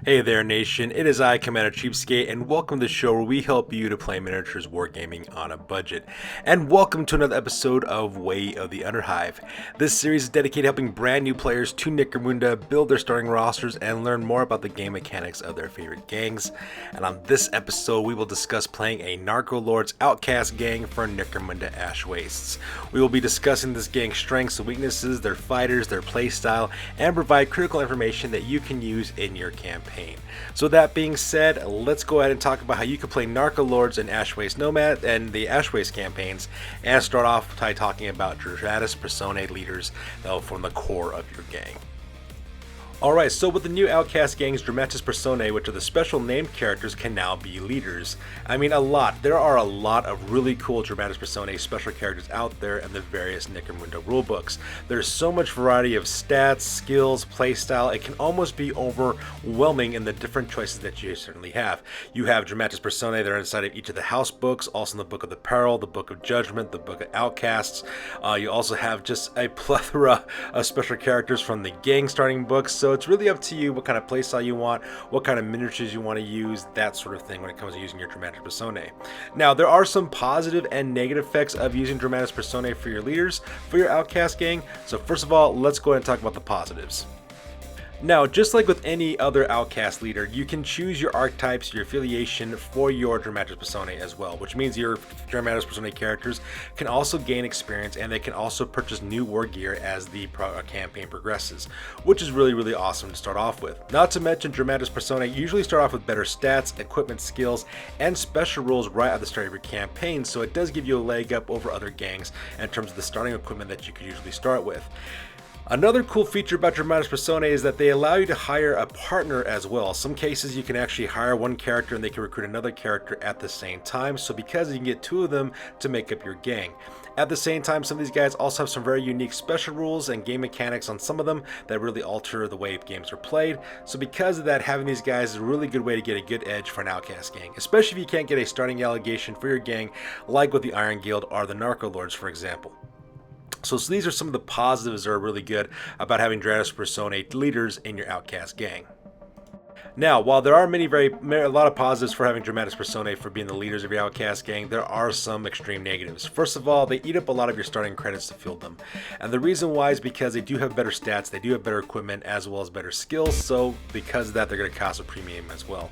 Hey there, nation. It is I, Commander Cheapskate, and welcome to the show where we help you to play miniatures wargaming on a budget. And welcome to another episode of Way of the Underhive. This series is dedicated to helping brand new players to Necromunda build their starting rosters and learn more about the game mechanics of their favorite gangs. And on this episode, we will discuss playing a Narco Lords Outcast gang for Necromunda Ash Wastes. We will be discussing this gang's strengths and weaknesses, their fighters, their playstyle, and provide critical information that you can use in your campaign. So that being said, let's go ahead and talk about how you can play Narco Lords and Ash Waste Nomad and the Ash Waste campaigns, and start off by talking about Dramatis Personae leaders that will form the core of your gang. Alright, so with the new Outcast gangs, Dramatis Personae, which are the special named characters, can now be leaders. I mean, there are a lot of really cool Dramatis Personae special characters out there in the various Necromunda rulebooks. There's so much variety of stats, skills, playstyle, it can almost be overwhelming in the different choices that you certainly have. You have Dramatis Personae that are inside of each of the house books, also in the Book of the Peril, the Book of Judgment, the Book of Outcasts. You also have just a plethora of special characters from the gang starting books, so it's really up to you what kind of playstyle you want, what kind of miniatures you want to use, that sort of thing when it comes to using your Dramatis Personae. Now, there are some positive and negative effects of using Dramatis Personae for your leaders, for your Outcast gang. So first of all, let's go ahead and talk about the positives. Now, just like with any other Outcast leader, you can choose your archetypes, your affiliation for your Dramatis Personae as well, which means your Dramatis Personae characters can also gain experience, and they can also purchase new war gear as the campaign progresses, which is really awesome to start off with. Not to mention, Dramatis Personae usually start off with better stats, equipment, skills, and special rules right at the start of your campaign, so it does give you a leg up over other gangs in terms of the starting equipment that you could usually start with. Another cool feature about Dramatis Personae is that they allow you to hire a partner as well. Some cases you can actually hire one character and they can recruit another character at the same time, so because you can get two of them to make up your gang. At the same time, some of these guys also have some very unique special rules and game mechanics on some of them that really alter the way games are played. So because of that, having these guys is a really good way to get a good edge for an Outcast gang, especially if you can't get a starting allegation for your gang like with the Iron Guild or the Narco Lords, for example. So these are some of the positives that are really good about having Dramatis Personae leaders in your Outcast gang. Now, while there are a lot of positives for having Dramatis Personae for being the leaders of your Outcast gang, there are some extreme negatives. First of all, they eat up a lot of your starting credits to field them. And the reason why is because they do have better stats, they do have better equipment, as well as better skills, so because of that, they're going to cost a premium as well.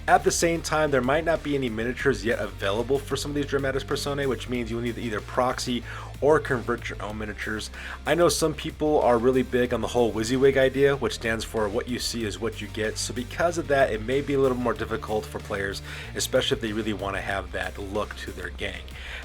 At the same time, there might not be any miniatures yet available for some of these Dramatis Personae, which means you'll need to either proxy or convert your own miniatures. I know some people are really big on the whole WYSIWYG idea, which stands for what you see is what you get, so because of that, it may be a little more difficult for players, especially if they really want to have that look to their gang.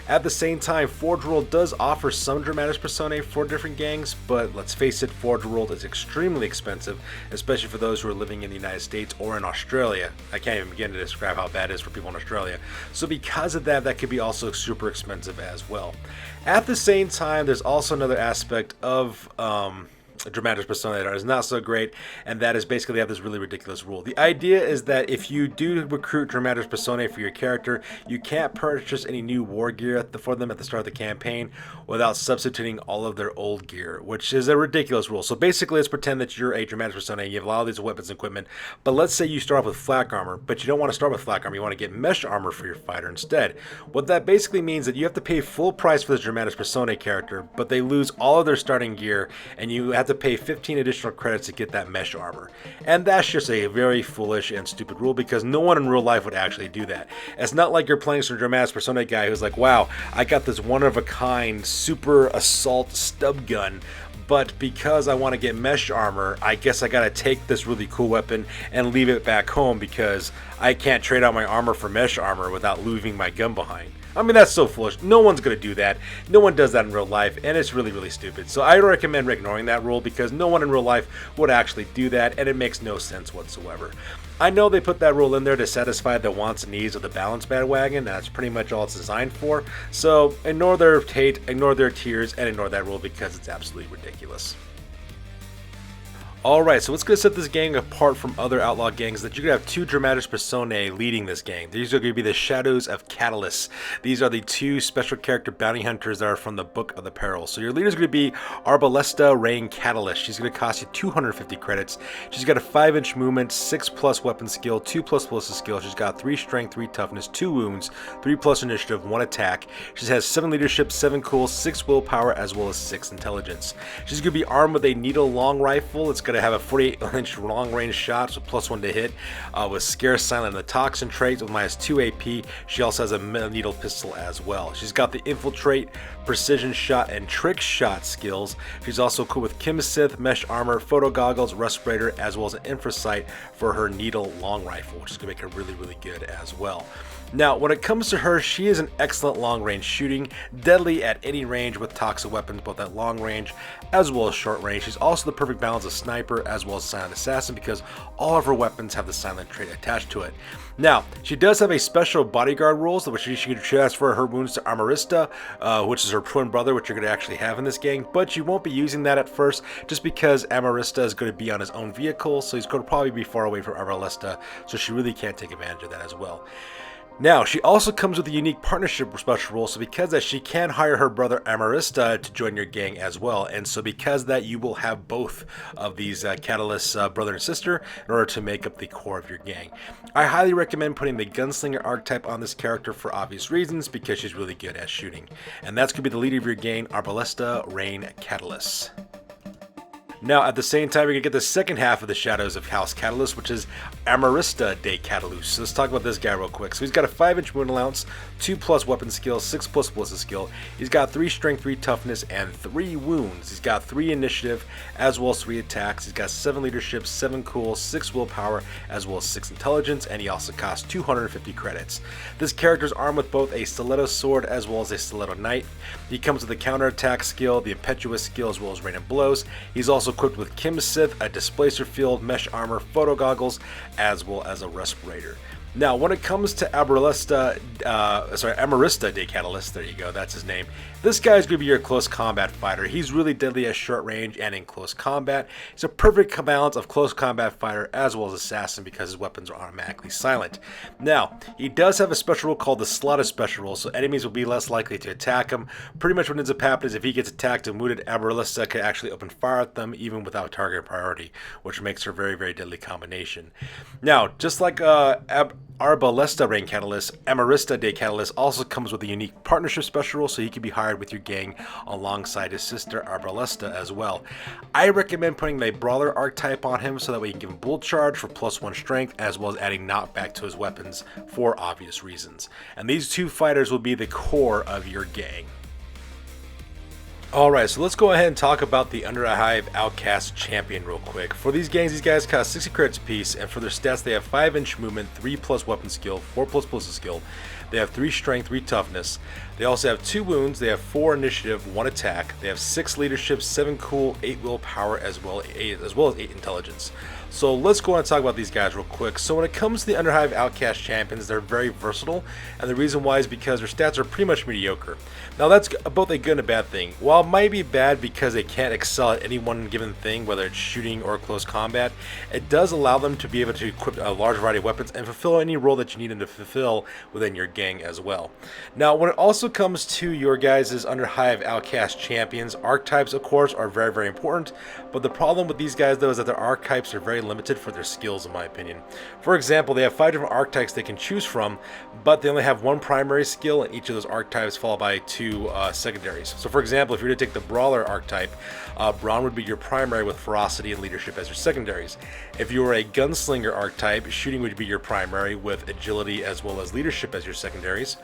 At the same time, Forge World does offer some Dramatis Personae for different gangs, but let's face it, Forge World is extremely expensive, especially for those who are living in the United States or in Australia. I can't even begin to describe how bad it is for people in Australia. So because of that, that could be also super expensive as well. At the same time, there's also another aspect of Dramatis Personae that is not so great, and that is basically they have this really ridiculous rule. The idea is that if you do recruit Dramatis Personae for your character, you can't purchase any new war gear for them at the start of the campaign without substituting all of their old gear, which is a ridiculous rule. So basically, let's pretend that you're a Dramatis Personae, you have a lot of these weapons and equipment, but let's say you start off with flak armor, but you don't want to start with flak armor, you want to get mesh armor for your fighter instead. What that basically means is that you have to pay full price for this Dramatis Personae character, but they lose all of their starting gear, and you have to pay 15 additional credits to get that mesh armor. And that's just a very foolish and stupid rule, because no one in real life would actually do that. It's not like you're playing some Dramatis Personae guy who's like, wow, I got this one-of-a-kind super assault stub gun, but because I want to get mesh armor, I guess I gotta take this really cool weapon and leave it back home because I can't trade out my armor for mesh armor without leaving my gun behind. I mean, that's so foolish. No one's going to do that. No one does that in real life, and it's really stupid. So I recommend ignoring that rule, because no one in real life would actually do that, and it makes no sense whatsoever. I know they put that rule in there to satisfy the wants and needs of the balance bandwagon, and that's pretty much all it's designed for. So ignore their hate, ignore their tears, and ignore that rule, because it's absolutely ridiculous. Alright, so what's going to set this gang apart from other outlaw gangs that you're going to have two Dramatis Personae leading this gang. These are going to be the Shadows of Catallus. These are the two special character bounty hunters that are from the Book of the Peril. So your leader is going to be Arbelesta Raen Catallus. She's going to cost you 250 credits. She's got a 5-inch movement, 6+ weapon skill, 2+ ballistic skill. She's got 3 strength, 3 toughness, 2 wounds, 3+ initiative, 1 attack. She has 7 leadership, 7 cool, 6 willpower, as well as 6 intelligence. She's going to be armed with a needle long rifle. It's going to have a 48-inch long-range shot, so +1 to hit, with Scare Silent and the Toxin trait with -2 AP. She also has a needle pistol as well. She's got the Infiltrate, Precision Shot, and Trick Shot skills. She's also cool with Chem-Synth, Mesh Armor, Photo Goggles, Respirator, as well as an Infra-Sight for her needle long rifle, which is going to make her really, really good as well. Now, when it comes to her, she is an excellent long-range shooting, deadly at any range with toxic weapons, both at long range as well as short range. She's also the perfect balance of sniper as well as silent assassin because all of her weapons have the silent trait attached to it. Now, she does have a special bodyguard rules, which she can transfer her wounds to Arbelesta, which is her twin brother, which you're going to actually have in this gang, but you won't be using that at first just because Arbelesta is going to be on his own vehicle, so he's going to probably be far away from Arbelesta, so she really can't take advantage of that as well. Now, she also comes with a unique partnership special rule, so because that, she can hire her brother Arbelesta to join your gang as well, and so because that, you will have both of these Catallus brother and sister in order to make up the core of your gang. I highly recommend putting the Gunslinger archetype on this character for obvious reasons, because she's really good at shooting. And that's going to be the leader of your gang, Arbelesta Raen Catallus. Now, at the same time, you're going to get the second half of the Shadows of House Catallus, which is Arbelesta de Catallus. So let's talk about this guy real quick. So he's got a 5-inch wound allowance, 2+ weapon skill, 6+ ballistic skill. He's got 3 strength, 3 toughness, and 3 wounds. He's got 3 initiative, as well as 3 attacks. He's got 7 leadership, 7 cool, 6 willpower, as well as 6 intelligence, and he also costs 250 credits. This character is armed with both a stiletto sword as well as a stiletto knife. He comes with the counterattack skill, the impetuous skill, as well as rain of blows. He's also equipped with Chem-Synth, a displacer field, mesh armor, photo goggles, as well as a respirator. Now, when it comes to Arbelesta de Catallus, there you go, that's his name. This guy is going to be your close combat fighter. He's really deadly at short range and in close combat. He's a perfect balance of close combat fighter as well as assassin because his weapons are automatically silent. Now, he does have a special rule called the Slaughter special rule, so enemies will be less likely to attack him. Pretty much what ends up happening is if he gets attacked and wounded, Arbelesta can actually open fire at them even without target priority, which makes her a very, very deadly combination. Now, just like Arbelesta Raen Catallus, Arbelesta de Catallus also comes with a unique partnership special rule, so he can be hired with your gang alongside his sister Arbelesta as well. I recommend putting the Brawler archetype on him so that way you can give him Bull Charge for +1 strength, as well as adding knockback to his weapons for obvious reasons. And these two fighters will be the core of your gang. Alright, so let's go ahead and talk about the Underhive Outcast Champion real quick. For these gangs, these guys cost 60 credits apiece, and for their stats, they have 5-inch movement, 3+ weapon skill, 4+ ballistic skill. They have 3 strength, 3 toughness. They also have 2 wounds, they have 4 initiative, 1 attack. They have 6 leadership, 7 cool, 8 willpower, as well as 8 intelligence. So let's go on and talk about these guys real quick. So when it comes to the Underhive Outcast Champions, they're very versatile, and the reason why is because their stats are pretty much mediocre. Now that's both a good and a bad thing. While it might be bad because they can't excel at any one given thing, whether it's shooting or close combat, it does allow them to be able to equip a large variety of weapons and fulfill any role that you need them to fulfill within your gang as well. Now when it also comes to your guys' Underhive Outcast Champions, archetypes of course are very, very important, but the problem with these guys though is that their archetypes are very limited for their skills in my opinion. For example, they have 5 different archetypes they can choose from, but they only have 1 primary skill and each of those archetypes followed by 2 secondaries. So for example, if you were to take the Brawler archetype, Brawn would be your primary with Ferocity and Leadership as your secondaries. If you were a Gunslinger archetype, Shooting would be your primary with Agility as well as Leadership as your secondaries.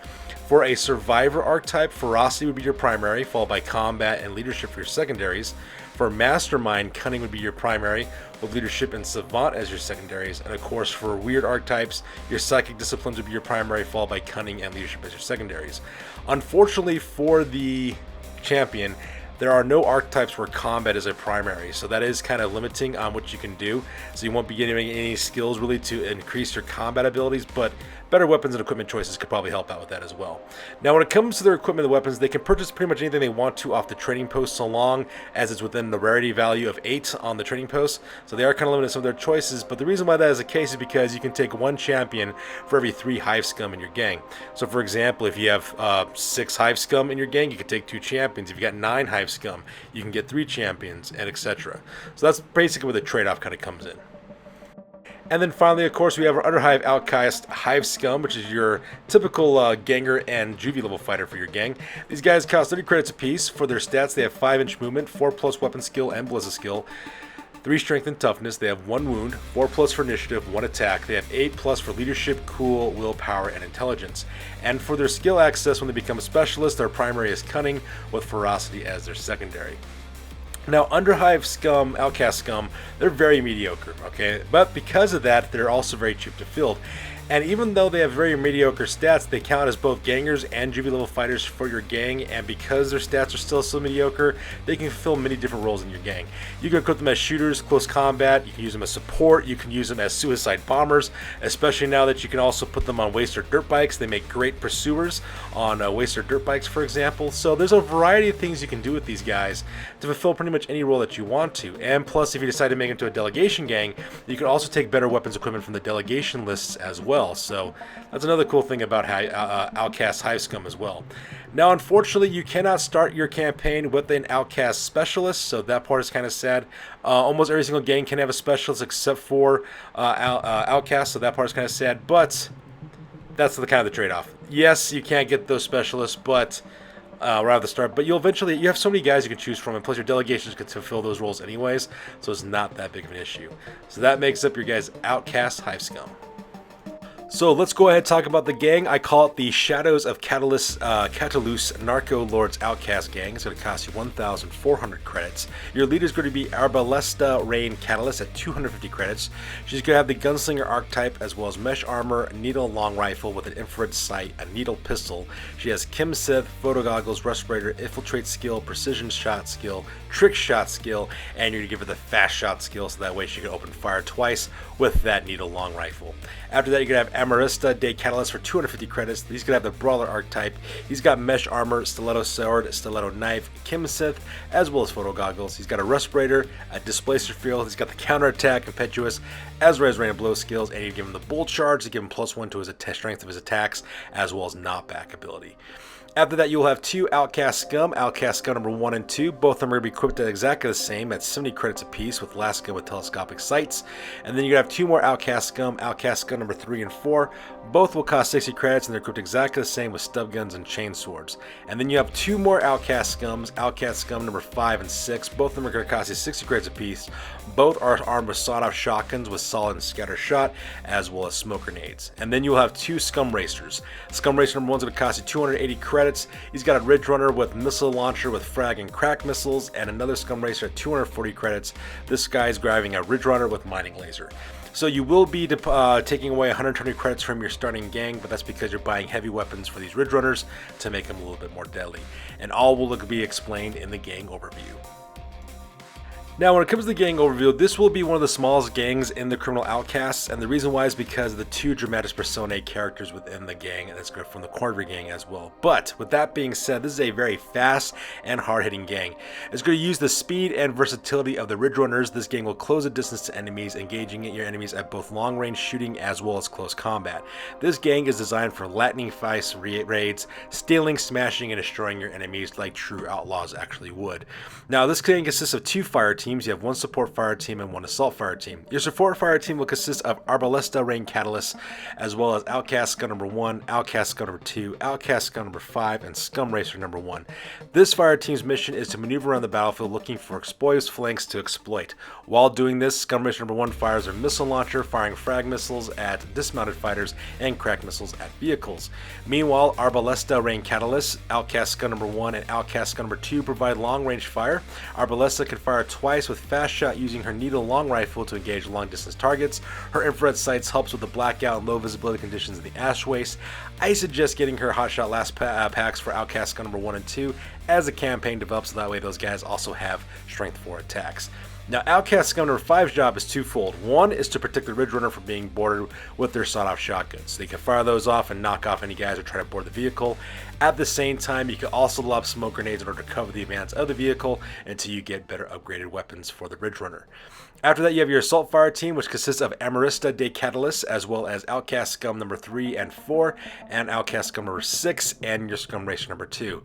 For a Survivor archetype, Ferocity would be your primary, followed by Combat and Leadership for your secondaries. For Mastermind, Cunning would be your primary, with Leadership and Savant as your secondaries. And of course, for Weird archetypes, your Psychic Disciplines would be your primary, followed by Cunning and Leadership as your secondaries. Unfortunately for the Champion, there are no archetypes where combat is a primary, so that is kind of limiting on what you can do. So you won't be getting any skills really to increase your combat abilities, but better weapons and equipment choices could probably help out with that as well. Now, when it comes to their equipment and weapons, they can purchase pretty much anything they want to off the trading post, so long as it's within the rarity value of 8 on the trading post. So they are kind of limited in some of their choices, but the reason why that is the case is because you can take 1 champion for every 3 Hive Scum in your gang. So for example, if you have 6 Hive Scum in your gang, you can take 2 champions. If you got 9 Hive Scum, you can get 3 champions, and etc. So that's basically where the trade-off kind of comes in. And then finally, of course, we have our Underhive Outcast Hive Scum, which is your typical ganger and juvie level fighter for your gang. These guys cost 30 credits apiece. For their stats, they have 5-inch movement, 4+ weapon skill and ballistic skill, 3 strength and toughness. They have 1 wound, 4+ for initiative, 1 attack. They have 8+ for leadership, cool, willpower, and intelligence. And for their skill access, when they become a specialist, their primary is cunning, with ferocity as their secondary. Now, Underhive Scum, Outcast Scum, they're very mediocre, okay? But because of that, they're also very cheap to field. And even though they have very mediocre stats, they count as both gangers and juvie level fighters for your gang, and because their stats are still so mediocre, they can fulfill many different roles in your gang. You can equip them as shooters, close combat, you can use them as support, you can use them as suicide bombers, especially now that you can also put them on waster dirt bikes. They make great pursuers on waster dirt bikes, for example. So there's a variety of things you can do with these guys to fulfill pretty much any role that you want to. And plus, if you decide to make it into a delegation gang, you can also take better weapons equipment from the delegation lists as well. So that's another cool thing about Outcast Hive Scum as well. Now, unfortunately, you cannot start your campaign with an Outcast specialist, so that part is kind of sad. Almost every single gang can have a specialist except for Outcast, so that part is kind of sad, but that's the kind of the trade-off. Yes, you can't get those specialists, but right at the start, but you have so many guys you can choose from, and plus your delegations can fulfill those roles anyways, so it's not that big of an issue. So that makes up your guys' Outcast Hive Scum. So let's go ahead and talk about the gang. I call it the Shadows of Catallus Narco Lords Outcast gang. It's going to cost you 1,400 credits. Your leader is going to be Arbelesta Raen Catallus at 250 credits. She's going to have the Gunslinger Archetype as well as mesh armor, needle long rifle with an Infra-Sight, a needle pistol. She has Chem-Synth, photo goggles, Respirator, Infiltrate skill, precision shot skill, trick shot skill, and you're going to give her the fast shot skill so that way she can open fire twice with that needle long rifle. After that, you're going to have Arbelesta de Catallus for 250 credits. He's going to have the Brawler Archetype. He's got mesh armor, stiletto sword, stiletto knife, Chem-Synth, as well as photo goggles. He's got a Respirator, a Displacer field. He's got the counterattack, impetuous, as well as rain and blow skills, and you give him the bull charge to give him +1 to his strength of his attacks, as well as knockback ability. After that, you'll have 2 Outcast Scum, Outcast Scum number 1 and 2. Both of them are going to be equipped at exactly the same at 70 credits apiece, with last gun with telescopic sights. And then you're going to have 2 more Outcast Scum number 3 and 4. Both will cost 60 credits, and they're equipped exactly the same with stub guns and chain swords. And then you have 2 more Outcast Scums, Outcast Scum number 5 and 6. Both of them are going to cost you 60 credits apiece. Both are armed with sawed-off shotguns with solid and scatter shot, as well as smoke grenades. And then you'll have 2 Scum Racers. Scum Racer number 1 is going to cost you 280 credits. He's got a Ridge Runner with missile launcher with frag and crack missiles, and another Scum Racer at 240 credits. This guy's driving a Ridge Runner with mining laser. So you will be taking away 120 credits from your starting gang, but that's because you're buying heavy weapons for these Ridge Runners to make them a little bit more deadly. And all will be explained in the gang overview. Now, when it comes to the gang overview, this will be one of the smallest gangs in the Criminal Outcasts, and the reason why is because of the 2 Dramatis Personae characters within the gang, and that's good from the Cornery gang as well. But with that being said, this is a very fast and hard-hitting gang. It's going to use the speed and versatility of the Ridge Runners. This gang will close the distance to enemies, engaging your enemies at both long-range shooting as well as close combat. This gang is designed for lightning-fast raids, stealing, smashing, and destroying your enemies like true outlaws actually would. Now, this gang consists of 2 fire teams. You have 1 support fire team and 1 assault fire team. Your support fire team will consist of Arbelesta Raen Catallus, as well as Outcast Scum number 1, Outcast Scum number 2, Outcast Scum number 5, and Scum Racer number 1. This fire team's mission is to maneuver around the battlefield looking for explosive flanks to exploit. While doing this, Scum Racer number 1 fires a missile launcher, firing frag missiles at dismounted fighters and crack missiles at vehicles. Meanwhile, Arbelesta Raen Catallus, Outcast Scum number 1, and Outcast Scum number 2 provide long-range fire. Arbelesta can fire twice with fast shot using her needle long rifle to engage long distance targets. Her infrared sights helps with the blackout and low visibility conditions in the ash waste. I suggest getting her hotshot last packs for Outcast Scum number 1 and 2 as the campaign develops, so that way those guys also have strength 4 attacks. Now, Outcast Scum number 5's job is twofold. One is to protect the Ridge Runner from being boarded with their sawed-off shotguns. They can fire those off and knock off any guys who try to board the vehicle. At the same time, you can also lob smoke grenades in order to cover the advance of the vehicle until you get better upgraded weapons for the Ridge Runner. After that, you have your Assault Fire team, which consists of Arbelesta de Catallus, as well as Outcast Scum number 3 and 4, and Outcast Scum number 6, and your Scum Racer number 2.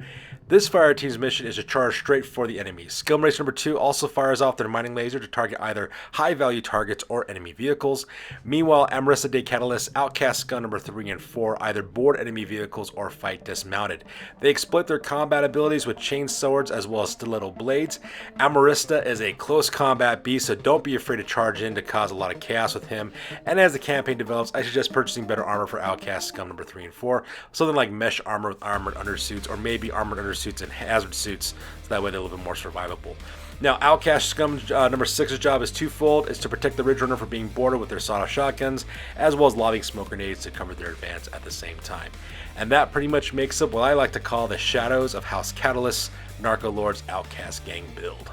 This fire team's mission is to charge straight for the enemy. Scum Racer number 2 also fires off their mining laser to target either high-value targets or enemy vehicles. Meanwhile, Arbelesta de Catallus, Outcast Scum number 3 and 4 either board enemy vehicles or fight dismounted. They exploit their combat abilities with chain swords as well as stiletto blades. Arbelesta is a close combat beast, so don't be afraid to charge in to cause a lot of chaos with him. And as the campaign develops, I suggest purchasing better armor for Outcast Scum number 3 and 4. Something like mesh armor with armored undersuits, or maybe armored undersuits and hazard suits, so that way they're a little bit more survivable. Now, Outcast Scum number 6's job is twofold. It's to protect the Ridge Runner from being boarded with their sawed-off shotguns, as well as lobbing smoke grenades to cover their advance at the same time. And that pretty much makes up what I like to call the Shadows of House Catallus Narco Lords Outcast gang build.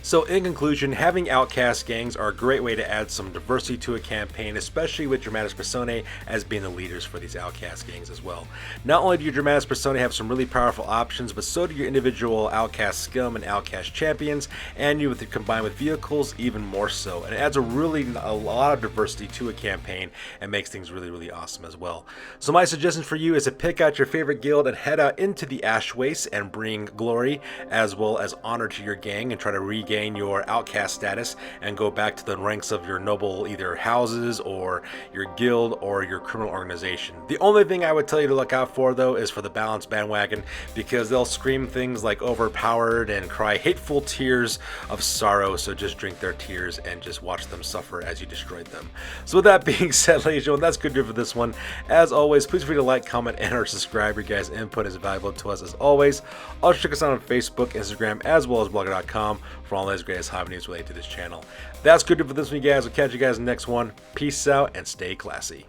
So in conclusion, having Outcast gangs are a great way to add some diversity to a campaign, especially with Dramatis Personae as being the leaders for these Outcast gangs as well. Not only do your Dramatis Personae have some really powerful options, but so do your individual Outcast Scum and Outcast Champions, and you combine with vehicles even more so. And it adds a lot of diversity to a campaign and makes things really awesome as well. So my suggestion for you is to pick out your favorite guild and head out into the Ash Waste and bring glory as well as honor to your gang and try to regain your outcast status and go back to the ranks of your noble either houses or your guild or your criminal organization. The only thing I would tell you to look out for though is for the balanced bandwagon, because they'll scream things like overpowered and cry hateful tears of sorrow, so just drink their tears and just watch them suffer as you destroy them. So with that being said, ladies and gentlemen, that's good for this one. As always, please feel free to like, comment, and or subscribe. Your guys' input is valuable to us as always. Also check us out on Facebook, Instagram, as well as blogger.com for all those greatest hobby news related to this channel. That's good for this one, you guys. I'll catch you guys in the next one. Peace out and stay classy.